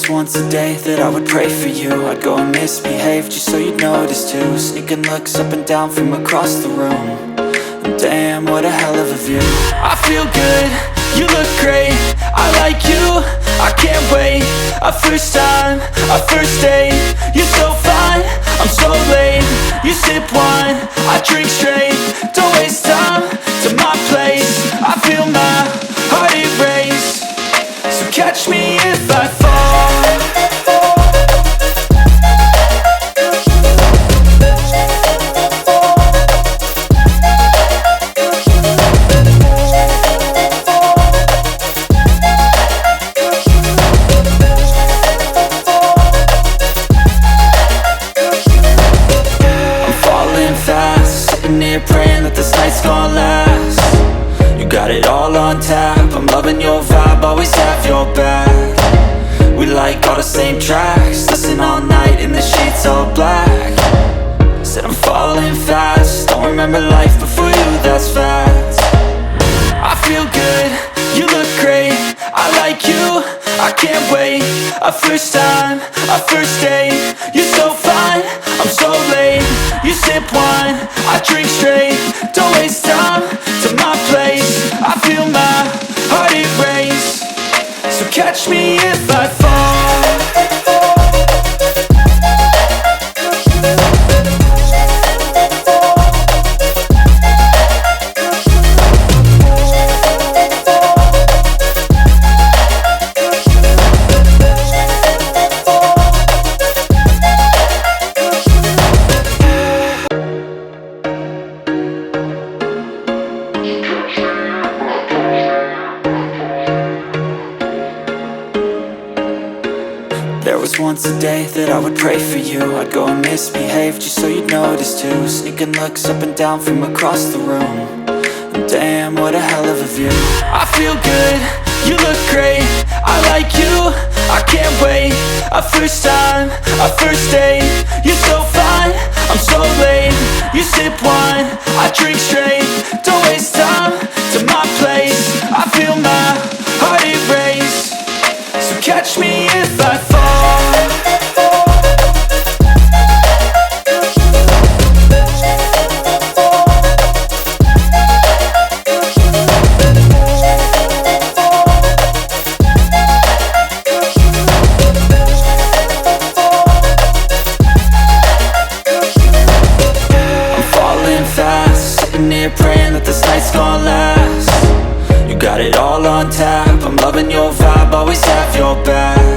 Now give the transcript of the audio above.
was once a day that I would pray for you. I'd go and misbehave just so you'd notice too. Sneaking looks up and down from across the room. And damn, what a hell of a view. I feel good, you look great, I like you, I can't wait. A first time, a first date, you're so fine, I'm so late. You sip wine, I drink straight, don't waste time to my place. I feel my heart erase, so catch me if I fall. Praying that this night's gonna last. You got it all on tap, I'm loving your vibe, always have your back. We like all the same tracks, listen all night in the sheets all black. Said I'm falling fast, don't remember life before you, that's fact. I feel good, you look great, I like you, I can't wait. A first time, a first date, you're so fine, I'm so late. You sip wine, I drink straight, don't waste time to my place. I feel my heart erase, so catch me if I fall. There was once a day that I would pray for you. I'd go and misbehave just so you'd notice too. Sneaking looks up and down from across the room. And damn, what a hell of a view. I feel good, you look great, I like you, I can't wait. A first time, a first date, you're so fine, I'm so late. You sip wine, I drink straight, don't waste time to my place. I feel my heart erase, so catch me if I fall. Praying that this night's gonna last. You got it all on tap, I'm loving your vibe, always have your back.